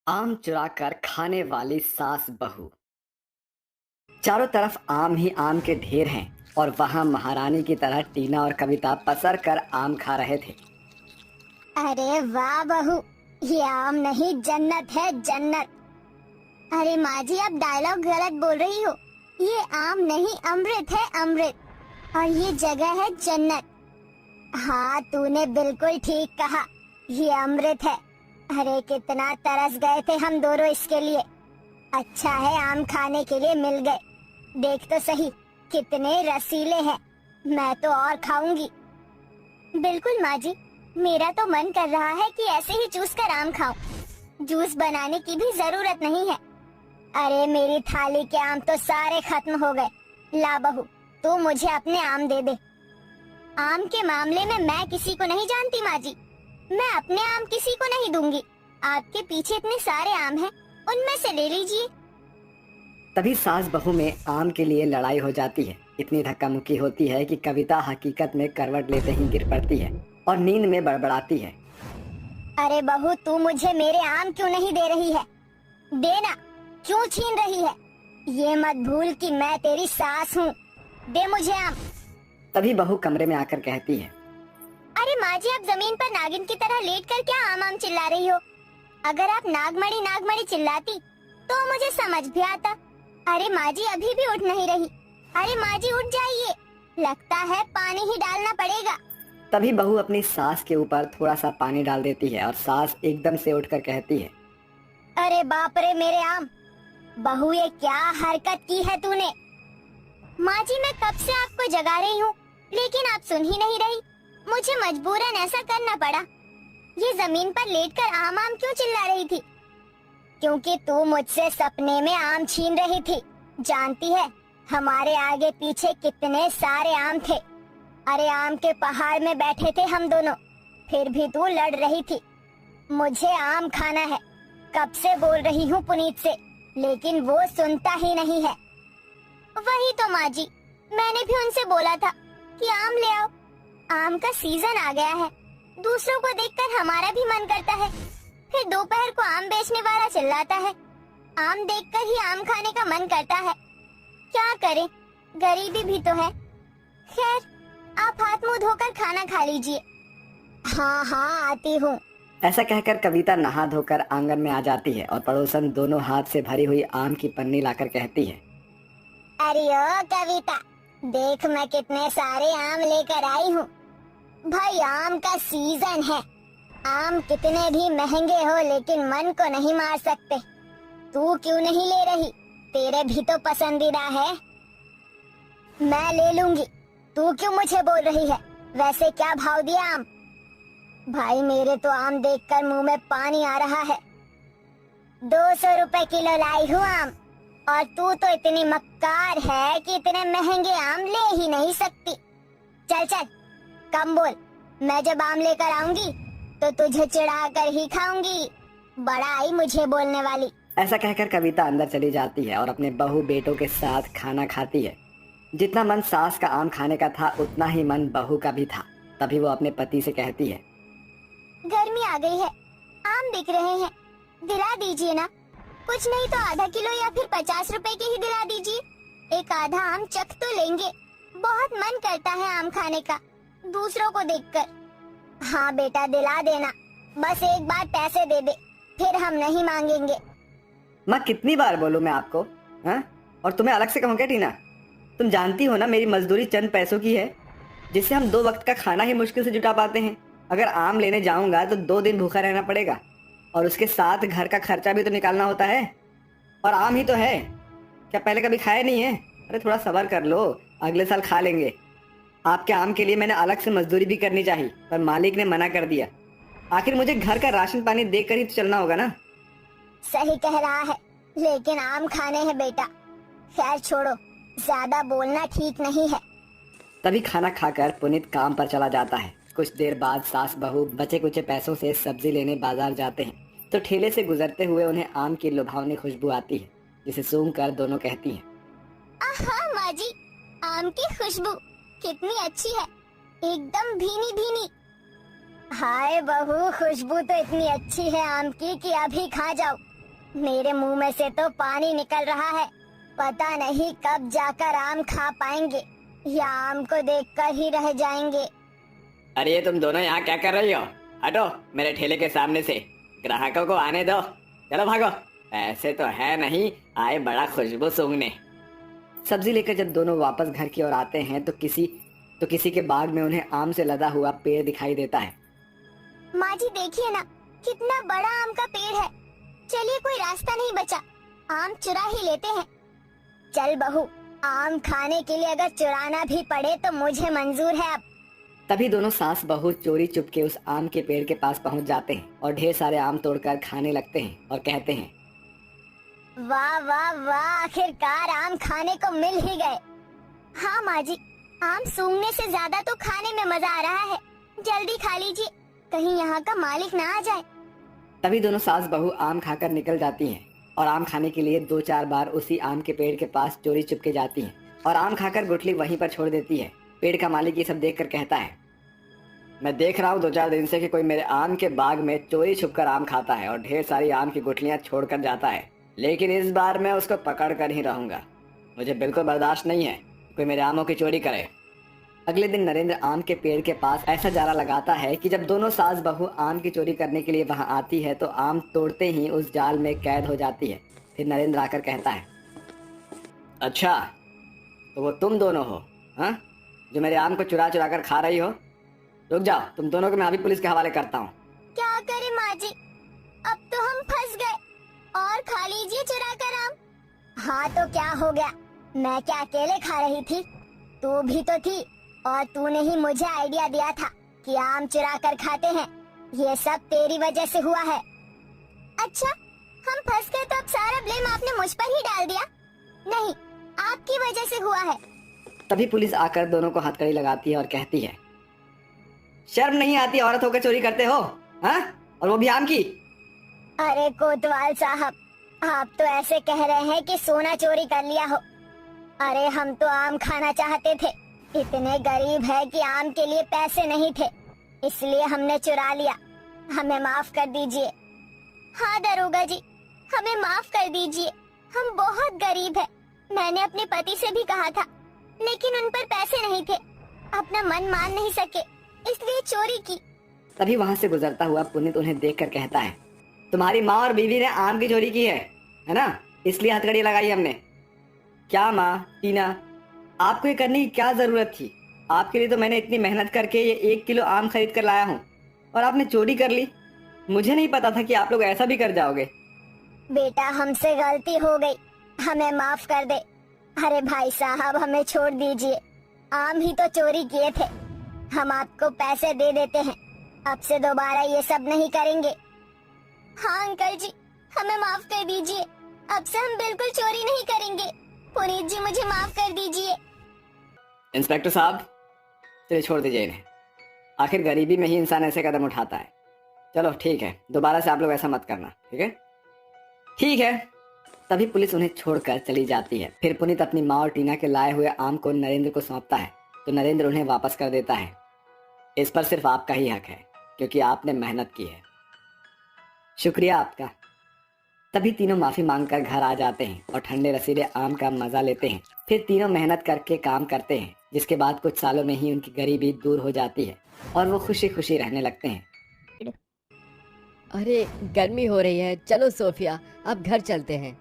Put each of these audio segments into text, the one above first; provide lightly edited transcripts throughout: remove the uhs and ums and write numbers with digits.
आम चुरा कर खाने वाली सास बहू। चारों तरफ आम ही आम के ढेर हैं और वहां महारानी की तरह टीना और कविता पसर कर आम खा रहे थे। अरे वाह बहू, ये आम नहीं जन्नत है जन्नत। अरे माँ जी, आप डायलॉग गलत बोल रही हो। ये आम नहीं अमृत है अमृत, और ये जगह है जन्नत। हाँ, तूने बिल्कुल ठीक कहा, ये अमृत है। अरे कितना तरस गए थे हम दोनों इसके लिए। अच्छा है आम खाने के लिए मिल गए। देख तो सही कितने रसीले हैं, मैं तो और खाऊंगी। बिल्कुल माँ जी, मेरा तो मन कर रहा है कि ऐसे ही चूस कर आम खाऊं। जूस बनाने की भी जरूरत नहीं है। अरे मेरी थाली के आम तो सारे खत्म हो गए। ला बहू, तू मुझे अपने आम दे दे। आम के मामले में मैं किसी को नहीं जानती माँ जी, मैं अपने आम किसी को नहीं दूंगी। आपके पीछे इतने सारे आम हैं, उनमें से ले लीजिए। तभी सास बहू में आम के लिए लड़ाई हो जाती है। इतनी धक्का मुक्की होती है कि कविता हकीकत में करवट लेते ही गिर पड़ती है और नींद में बड़बड़ाती है। अरे बहू, तू मुझे मेरे आम क्यों नहीं दे रही है? देना, क्यों छीन रही है? ये मत भूल कि मैं तेरी सास हूँ। दे मुझे आम। तभी बहू कमरे में आकर कहती है, अरे माँ जी, आप जमीन पर नागिन की तरह लेट कर क्या आम आम चिल्ला रही हो? अगर आप नागमणि नागमणि चिल्लाती तो मुझे समझ भी आता। अरे माँ जी, अभी भी उठ नहीं रही। अरे माँ जी, उठ जाइए, लगता है पानी ही डालना पड़ेगा। तभी बहू अपनी सास के ऊपर थोड़ा सा पानी डाल देती है और सास एकदम से उठकर कहती है, अरे बाप रे मेरे आम! बहू, ये क्या हरकत की है तूने? माँ जी, मैं कब से आपको जगा रही हूँ, लेकिन आप सुन ही नहीं रही। मुझे मजबूरन ऐसा करना पड़ा। ये जमीन पर लेटकर आम आम क्यों चिल्ला रही थी? क्योंकि तू मुझसे सपने में आम छीन रही थी। जानती है हमारे आगे पीछे कितने सारे आम थे। अरे आम के पहाड़ में बैठे थे हम दोनों, फिर भी तू लड़ रही थी। मुझे आम खाना है, कब से बोल रही हूँ पुनीत से, लेकिन वो सुनता ही नहीं है। वही तो माँ जी, मैंने भी उनसे बोला था कि आम ले आओ। आम का सीजन आ गया है, दूसरों को देखकर हमारा भी मन करता है। फिर दोपहर को आम बेचने वाला चिल्लाता है, आम देखकर ही आम खाने का मन करता है। क्या करें, गरीबी भी तो है। खैर, आप हाथ मुंह धोकर खाना खा लीजिए। हाँ हाँ, आती हूँ। ऐसा कहकर कविता नहा धोकर आंगन में आ जाती है और पड़ोसन दोनों हाथ से भरी हुई आम की पन्नी लाकर कहती है, अरे ओ कविता, देख मैं कितने सारे आम लेकर आई हूँ। भाई, आम का सीजन है। आम कितने भी महंगे हो लेकिन मन को नहीं मार सकते। तू क्यों नहीं ले रही? तेरे भी तो पसंदीदा है। मैं ले लूंगी, तू क्यों मुझे बोल रही है? वैसे क्या भाव दिया आम? भाई, मेरे तो आम देखकर मुंह में पानी आ रहा है। 200 रुपए किलो लाई हूँ आम, और तू तो इतनी मक्कार है कि इतने महंगे आम ले ही नहीं सकती। चल चल, कम बोल। मैं जब आम लेकर आऊंगी तो तुझे चिढ़ा कर ही खाऊंगी। बड़ा आई मुझे बोलने वाली। ऐसा कहकर कविता अंदर चली जाती है और अपने बहू बेटों के साथ खाना खाती है। जितना मन सास का आम खाने का था उतना ही मन बहू का भी था। तभी वो अपने पति से कहती है, गर्मी आ गई है, आम बिक रहे हैं, दिला दीजिए ना। कुछ नहीं तो आधा किलो या फिर 50 रुपए के ही दिला दीजिए। एक आधा आम चख तो लेंगे। बहुत मन करता है आम खाने का, दूसरों को देखकर। हाँ बेटा, दिला देना, बस एक बार पैसे दे दे, फिर हम नहीं मांगेंगे। माँ कितनी बार बोलूं मैं आपको, हाँ? और तुम्हें अलग से कहूँ क्या टीना? तुम जानती हो ना मेरी मजदूरी चंद पैसों की है, जिससे हम 2 वक्त का खाना ही मुश्किल से जुटा पाते हैं। अगर आम लेने जाऊंगा तो 2 दिन भूखा रहना पड़ेगा और उसके साथ घर का खर्चा भी तो निकालना होता है। और आम ही तो है, क्या पहले कभी खाए नहीं है? अरे थोड़ा सब्र कर लो, अगले साल खा लेंगे। आपके आम के लिए मैंने अलग से मजदूरी भी करनी चाहिए, पर मालिक ने मना कर दिया। आखिर मुझे घर का राशन पानी देकर ही तो चलना होगा ना। सही कह रहा है, लेकिन आम खाने हैं बेटा। खैर छोड़ो, ज्यादा बोलना ठीक नहीं है। तभी खाना खाकर पुनीत काम पर चला जाता है। कुछ देर बाद सास बहू बचे कुचे पैसों से सब्जी लेने बाजार जाते हैं तो ठेले से गुजरते हुए उन्हें आम की लुभावनी खुशबू आती है, जिसे सूंघकर दोनों कहती हैं, आहा माँ जी, आम की खुशबू कितनी अच्छी है, एकदम भीनी भीनी। हाय बहू, खुशबू तो इतनी अच्छी है आम की कि अभी खा जाओ। मेरे मुंह में से तो पानी निकल रहा है। पता नहीं कब जाकर आम खा पाएंगे या आम को देखकर ही रह जाएंगे। अरे ये तुम दोनों यहाँ क्या कर रही हो? हटो मेरे ठेले के सामने से, ग्राहकों को आने दो। चलो भागो, ऐसे तो है नहीं आए बड़ा खुशबू सूंघने। सब्जी लेकर जब दोनों वापस घर की ओर आते हैं तो किसी के बाग में उन्हें आम से लदा हुआ पेड़ दिखाई देता है। माँ जी देखिए ना, कितना बड़ा आम का पेड़ है। चलिए कोई रास्ता नहीं बचा, आम चुरा ही लेते हैं। चल बहू, आम खाने के लिए अगर चुराना भी पड़े तो मुझे मंजूर है। अब तभी दोनों सास बहू चोरी चुपके उस आम के पेड़ के पास पहुंच जाते हैं और ढेर सारे आम तोड़कर खाने लगते हैं और कहते हैं, वाह वाह वाह, आखिरकार आम खाने को मिल ही गए। हाँ माँ जी, आम सूंघने से ज्यादा तो खाने में मजा आ रहा है। जल्दी खा लीजिए, कहीं यहाँ का मालिक ना आ जाए। तभी दोनों सास बहू आम खाकर निकल जाती हैं और आम खाने के लिए 2-4 बार उसी आम के पेड़ के पास चोरी चुपके जाती हैं और आम खाकर गुठली वहीं पर छोड़ देती है। पेड़ का मालिक ये सब देखकर कहता है, मैं देख रहा हूँ 2-4 दिन से कि कोई मेरे आम के बाग में चोरी छुपकर आम खाता है और ढेर सारी आम की गुठलियाँ छोड़कर जाता है, लेकिन इस बार मैं उसको पकड़ कर ही रहूंगा। मुझे बिल्कुल बर्दाश्त नहीं है कोई मेरे आमों की चोरी करे। अगले दिन नरेंद्र आम के पेड़ के पास ऐसा जाला लगाता है कि जब दोनों सास बहू आम की चोरी करने के लिए वहां आती है तो आम तोड़ते ही उस जाल में कैद हो जाती है। फिर नरेंद्र आकर कहता है, अच्छा तो वो तुम दोनों हो हाँ, जो मेरे आम को चुरा चुरा कर खा रही हो? रुक जाओ, तुम दोनों को मैं अभी पुलिस के हवाले करता हूँ। क्या करे माँ जी, अब तो हम फंस गए। और खा लीजिए चुरा कर आम। हाँ तो क्या हो गया, मैं क्या अकेले खा रही थी? तू भी तो थी और तूने ही मुझे आइडिया दिया था कि आम चुरा कर खाते हैं। ये सब तेरी वजह से हुआ है। अच्छा, हम फंस गए तो अब सारा ब्लेम आपने मुझ पर ही डाल दिया? नहीं, आपकी वजह से हुआ है। तभी पुलिस आकर दोनों को हथकड़ी लगाती है और कहती है, शर्म नहीं आती औरत होकर चोरी करते हो हाँ, और वो भी आम की? अरे कोतवाल साहब, आप तो ऐसे कह रहे हैं कि सोना चोरी कर लिया हो। अरे हम तो आम खाना चाहते थे, इतने गरीब है कि आम के लिए पैसे नहीं थे, इसलिए हमने चुरा लिया। हमें माफ कर दीजिए। हाँ दरोगा जी, हमें माफ कर दीजिए, हम बहुत गरीब है। मैंने अपने पति से भी कहा था, लेकिन उन पर पैसे नहीं थे, अपना मन मान नहीं सके, इसलिए चोरी की। तभी वहां से गुजरता हुआ पुनीत उन्हें देखकर कहता है, तुम्हारी माँ और बीवी ने आम की चोरी की है ना, इसलिए हथकड़ी लगाई हमने। क्या माँ टीना, आपको ये करने की क्या जरूरत थी? आपके लिए तो मैंने इतनी मेहनत करके ये 1 किलो आम खरीद कर लाया हूँ और आपने चोरी कर ली। मुझे नहीं पता था कि आप लोग ऐसा भी कर जाओगे। बेटा हमसे गलती हो गई, हमें माफ कर दे। अरे भाई साहब हमें छोड़ दीजिए, आम ही तो चोरी किए थे, हम आपको पैसे दे देते हैं, अब से दोबारा ये सब नहीं करेंगे। हाँ अंकल जी, हमें माफ कर दीजिए, अब से हम बिल्कुल चोरी नहीं करेंगे। पुनीत जी मुझे माफ कर दीजिए। इंस्पेक्टर साहब चलिए छोड़ दीजिए इन्हें, आखिर गरीबी में ही इंसान ऐसे कदम उठाता है। चलो ठीक है, दोबारा से आप लोग ऐसा मत करना, ठीक है? ठीक है। तभी पुलिस उन्हें छोड़कर चली जाती है। फिर पुनीत अपनी माँ और टीना के लाए हुए आम को नरेंद्र को सौंपता है तो नरेंद्र उन्हें वापस कर देता है। इस पर सिर्फ आपका ही हक है क्योंकि आपने मेहनत की है। शुक्रिया आपका। तभी तीनों माफी मांगकर घर आ जाते हैं और ठंडे रसीले आम का मजा लेते हैं। फिर तीनों मेहनत करके काम करते हैं, जिसके बाद कुछ सालों में ही उनकी गरीबी दूर हो जाती है और वो खुशी खुशी रहने लगते हैं। अरे गर्मी हो रही है, चलो सोफिया अब घर चलते हैं।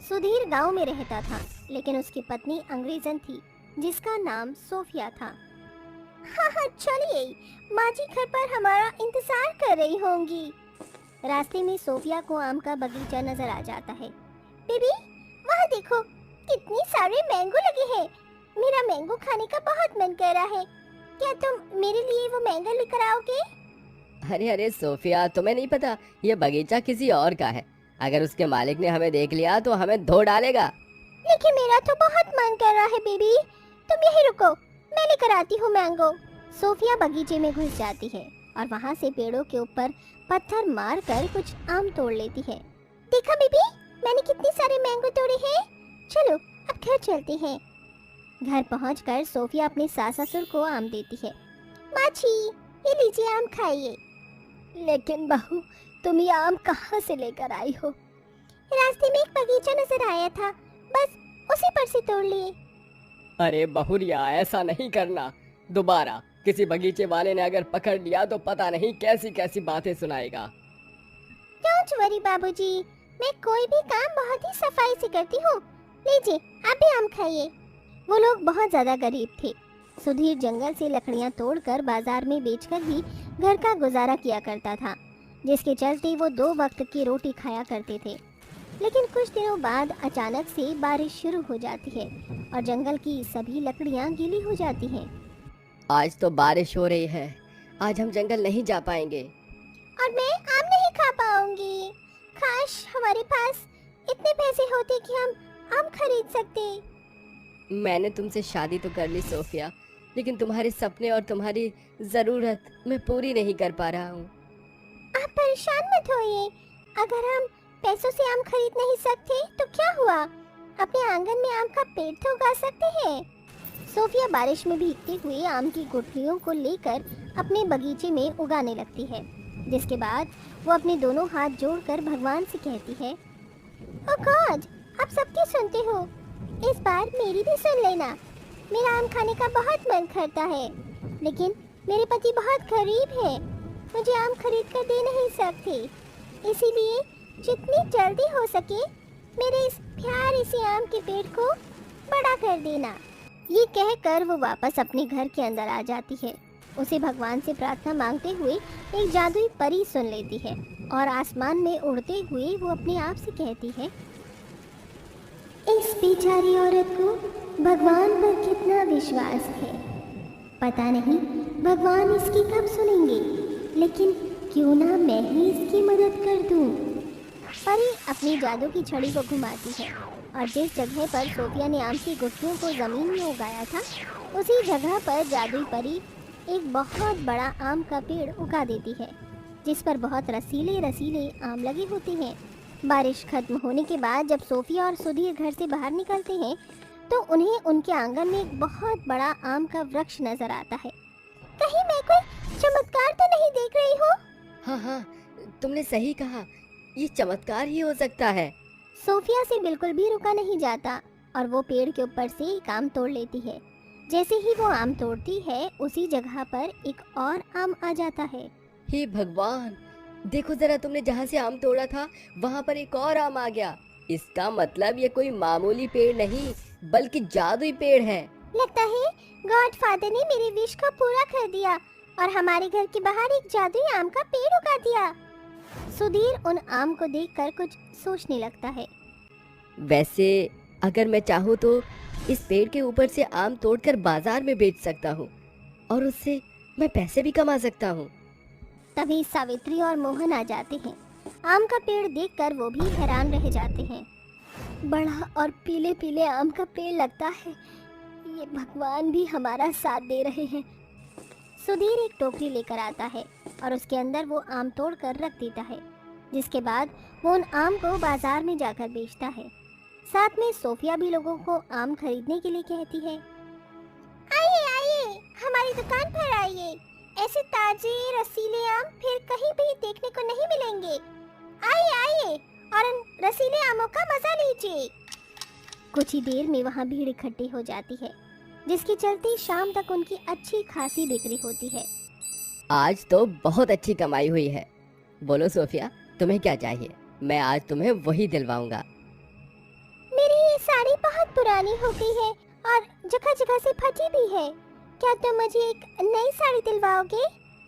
सुधीर गांव में रहता था, लेकिन उसकी पत्नी अंग्रेजन थी जिसका नाम सोफिया था। हाँ चलिए, माँ जी घर पर हमारा इंतजार कर रही होंगी। रास्ते में सोफिया को आम का बगीचा नजर आ जाता है। बेबी वहाँ देखो, कितनी सारे मैंगो लगे हैं, मेरा मैंगो खाने का बहुत मन कर रहा है, क्या तुम मेरे लिए वो मैंगो लेकर आओगे? अरे अरे सोफिया, तुम्हें नहीं पता ये बगीचा किसी और का है, अगर उसके मालिक ने हमें देख लिया तो हमें धो डालेगा। लेकिन मेरा तो बहुत मन कर रहा है बेबी, तुम यहीं रुको, मैं लेकर आती हूँ मैंगो। सोफिया बगीचे में घुस जाती है और वहाँ से पेड़ों के ऊपर पत्थर मार कर कुछ आम तोड़ लेती है। देखा बेबी, मैंने कितने सारे मैंगो तोड़े हैं। चलो अब घर चलते हैं। घर पहुंचकर सोफिया अपने सास ससुर को आम देती है। माँ जी ये लीजिए आम खाइए। लेकिन बहू, तुम ये आम कहाँ से लेकर आई हो? रास्ते में एक बगीचा नजर आया था, बस उसी पर से तोड़ लिए। अरे बहुरिया, ऐसा नहीं करना। दोबारा किसी बगीचे वाले ने अगर पकड़ लिया तो पता नहीं कैसी कैसी बातें सुनाएगा। डोंट वरी बाबूजी, मैं कोई भी काम बहुत ही सफाई से करती हूँ। लीजिए, आप भी आम खाइए। वो लोग बहुत ज्यादा गरीब थे। सुधीर जंगल से लकड़ियाँ तोड़कर बाजार में बेचकर ही घर का गुजारा किया करता था, जिसके चलते वो 2 वक्त की रोटी खाया करते थे। लेकिन कुछ दिनों बाद अचानक से बारिश शुरू हो जाती है और जंगल की सभी लकड़ियाँ गीली हो जाती हैं। आज तो बारिश हो रही है, आज हम जंगल नहीं जा पाएंगे। और मैं आम नहीं खा पाऊंगी। काश हमारे पास इतने पैसे होते कि हम आम खरीद सकते। मैंने तुमसे शादी तो कर ली सोफिया, लेकिन तुम्हारे सपने और तुम्हारी जरूरत मैं पूरी नहीं कर पा रहा हूँ। आप परेशान मत होइए। अगर हम पैसों से आम खरीद नहीं सकते तो क्या हुआ, अपने आंगन में आम का पेड़ तो उगा सकते हैं। सोफिया बारिश में भीगते हुए आम की गुठलियों को लेकर अपने बगीचे में उगाने लगती है, जिसके बाद वो अपने दोनों हाथ जोड़कर भगवान से कहती है, ओ गॉड, आप सबकी सुनते हो, इस बार मेरी भी सुन लेना। मेरा आम खाने का बहुत मन करता है, लेकिन मेरे पति बहुत गरीब हैं, मुझे आम खरीद कर दे नहीं सकते। इसीलिए जितनी जल्दी हो सके मेरे इस प्यारे से आम के पेड़ को बड़ा कर देना। ये कहकर वो वापस अपने घर के अंदर आ जाती है। उसे भगवान से प्रार्थना मांगते हुए एक जादुई परी सुन लेती है और आसमान में उड़ते हुए वो अपने आप से कहती है, इस बेचारी औरत को भगवान पर कितना विश्वास है, पता नहीं भगवान इसकी कब सुनेंगे, लेकिन क्यों ना मैं ही इसकी मदद कर दूं। परी अपनी जादू की छड़ी को घुमाती है और जिस जगह पर सोफिया ने आम की गुठलियों को जमीन में उगाया था, उसी जगह पर जादुई परी एक बहुत बड़ा आम का पेड़ उगा देती है, जिस पर बहुत रसीले रसीले आम लगे होते हैं। बारिश खत्म होने के बाद जब सोफिया और सुधीर घर से बाहर निकलते हैं तो उन्हें उनके आंगन में एक बहुत बड़ा आम का वृक्ष नजर आता है। कहीं मैं कोई चमत्कार तो नहीं देख रही हूँ? हाँ हाँ, तुमने सही कहा, ये चमत्कार ही हो सकता है। सोफिया से बिल्कुल भी रुका नहीं जाता और वो पेड़ के ऊपर से एक आम तोड़ लेती है। जैसे ही वो आम तोड़ती है, उसी जगह पर एक और आम आ जाता है। हे भगवान, देखो जरा, तुमने जहाँ से आम तोड़ा था वहाँ पर एक और आम आ गया। इसका मतलब ये कोई मामूली पेड़ नहीं बल्कि जादुई पेड़ है। लगता है गॉडफादर ने मेरी विश को पूरा कर दिया और हमारे घर के बाहर एक जादुई आम का पेड़ उगा दिया। सुधीर उन आम को देखकर कुछ सोचने लगता है। वैसे अगर मैं चाहूँ तो इस पेड़ के ऊपर से आम तोड़कर बाजार में बेच सकता हूँ और उससे मैं पैसे भी कमा सकता हूँ। तभी सावित्री और मोहन आ जाते हैं। आम का पेड़ देखकर वो भी हैरान रह जाते हैं। बड़ा और पीले पीले आम का पेड़ लगता है, ये भगवान भी हमारा साथ दे रहे हैं। सुधीर एक टोकरी लेकर आता है और उसके अंदर वो आम तोड़ कर रख देता है, जिसके बाद वो उन आम को बाजार में जाकर बेचता है। साथ में सोफिया भी लोगों को आम खरीदने के लिए कहती है, आइए आइए, हमारी दुकान पर आइए, ऐसे ताजे रसीले आम फिर कहीं भी देखने को नहीं मिलेंगे। आइए आइए और इन रसीले आमों का मजा लीजिए। कुछ ही देर में वहाँ भीड़ इकट्ठी हो जाती है, जिसके चलते शाम तक उनकी अच्छी खासी बिक्री होती है। आज तो बहुत अच्छी कमाई हुई है। बोलो सोफिया, तुम्हें क्या चाहिए? मैं आज तुम्हें वही दिलवाऊंगा। मेरी ये साड़ी बहुत पुरानी हो गई है और जगह जगह से फटी भी है, क्या तुम मुझे एक नई साड़ी दिलवाओगे?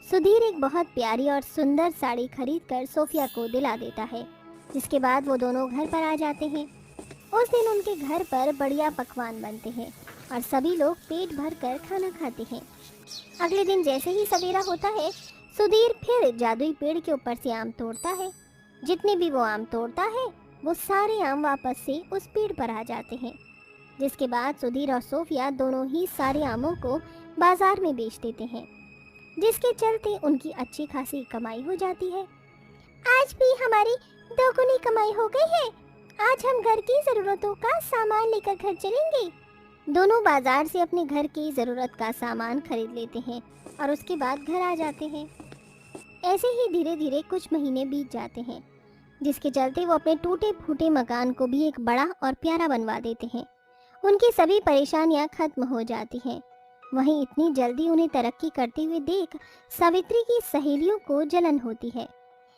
सुधीर एक बहुत प्यारी और सुंदर साड़ी खरीदकर सोफिया को दिला देता है, जिसके बाद वो दोनों घर पर आ जाते हैं। उस दिन उनके घर पर बढ़िया पकवान बनते हैं और सभी लोग पेट भर कर खाना खाते हैं। अगले दिन जैसे ही सवेरा होता है, सुधीर फिर जादुई पेड़ के ऊपर से आम तोड़ता है। जितने भी वो आम तोड़ता है, वो सारे आम वापस से उस पेड़ पर आ जाते हैं, जिसके बाद सुधीर और सोफिया दोनों ही सारे आमों को बाजार में बेच देते हैं, जिसके चलते उनकी अच्छी खासी कमाई हो जाती है। आज भी हमारी दोगुनी कमाई हो गई है। आज हम घर की ज़रूरतों का सामान लेकर घर चलेंगे। दोनों बाजार से अपने घर की ज़रूरत का सामान खरीद लेते हैं और उसके बाद घर आ जाते हैं। ऐसे ही धीरे धीरे कुछ महीने बीत जाते हैं। जिसके चलते वो अपने टूटे फूटे मकान को भी एक बड़ा और प्यारा बनवा देते हैं। उनकी सभी परेशानियां खत्म हो जाती हैं। वहीं इतनी जल्दी उन्हें तरक्की करते हुए देख सावित्री की सहेलियों को जलन होती है।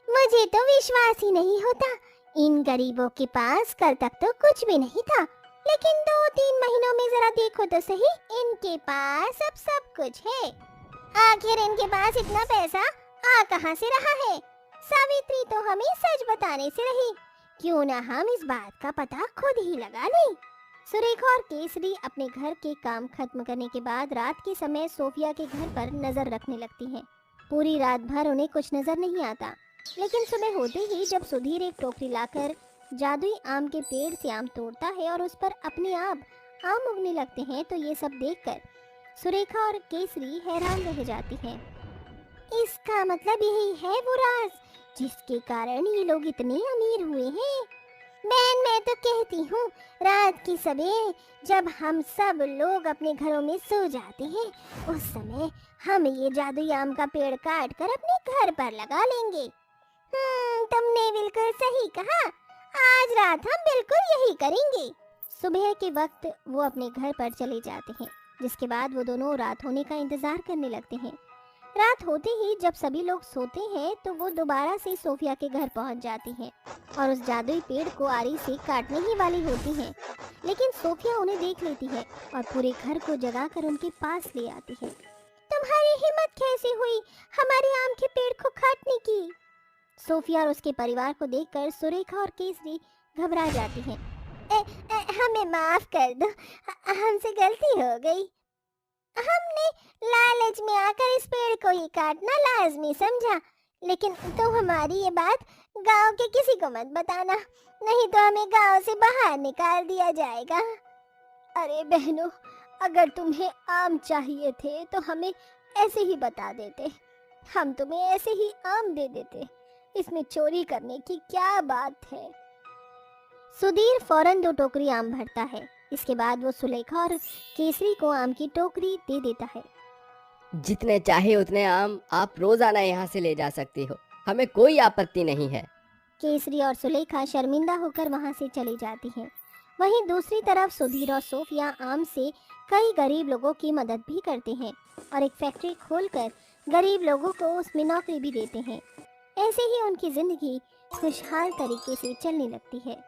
मुझे तो विश्वास ही नहीं होता, इन गरीबों के पास कल तक तो कुछ भी नहीं था, लेकिन 2-3 महीनों में जरा देखो तो सही, इनके पास अब सब कुछ है। आखिर इनके पास इतना पैसा आ कहां से रहा है? सावित्री तो हमें सच बताने से रही, क्यों ना हम इस बात का पता खुद ही लगा लें। सुरेखा और केसरी अपने घर के काम खत्म करने के बाद रात के समय सोफिया के घर पर नजर रखने लगती हैं। पूरी रात भर उन्हें कुछ नजर नहीं आता, लेकिन सुबह होते ही जब सुधीर एक टोकरी लाकर जादुई आम के पेड़ से आम तोड़ता है और उस पर अपने आप आम उगने लगते हैं, तो ये सब देखकर सुरेखा और केसरी हैरान रह जाती हैं। इसका मतलब यही है वो राज जिसके कारण ये लोग इतने अमीर हुए हैं। बहन, मैं तो कहती हूँ रात की सवेरे जब हम सब लोग अपने घरों में सो जाते हैं, उस समय हम ये जादुई आम का पेड़ काट कर अपने घर पर लगा लेंगे। तुमने बिल्कुल सही कहा, आज रात हम बिल्कुल यही करेंगे। सुबह के वक्त वो अपने घर पर चले जाते हैं, जिसके बाद वो दोनों रात होने का इंतजार करने लगते हैं। रात होते ही जब सभी लोग सोते हैं तो वो दोबारा से सोफिया के घर पहुंच जाती हैं और उस जादुई पेड़ को आरी से काटने ही वाली होती हैं, लेकिन सोफिया उन्हें देख लेती है और पूरे घर को जगाकर उनके पास ले आती है। तुम्हारी हिम्मत कैसे हुई हमारे आम के पेड़ को काटने की? सोफिया और उसके परिवार को देखकर सुरेखा और केसरी घबरा जाती हैं। हमें माफ कर दो, हमसे गलती हो गई। हमने लालच में आकर इस पेड़ को ही काटना लाजमी समझा, लेकिन तुम हमारी ये बात गांव के किसी को मत बताना, नहीं तो हमें गांव से बाहर निकाल दिया जाएगा। अरे बहनों, अगर तुम्हें आम चाहिए थे तो हमें ऐसे ही बता देते, हम तुम्हें ऐसे ही आम दे देते, इसमें चोरी करने की क्या बात है। सुधीर फौरन 2 टोकरी आम भरता है। इसके बाद वो सुलेखा और केसरी को आम की टोकरी दे देता है। जितने चाहे उतने आम आप रोजाना यहाँ से ले जा सकती हो, हमें कोई आपत्ति नहीं है। केसरी और सुलेखा शर्मिंदा होकर वहाँ से चली जाती हैं। वहीं दूसरी तरफ सुधीर और सोफिया आम से कई गरीब लोगों की मदद भी करते हैं और एक फैक्ट्री खोलकर गरीब लोगों को उसमें नौकरी भी देते हैं। ऐसे ही उनकी जिंदगी खुशहाल तरीके से चलने लगती है।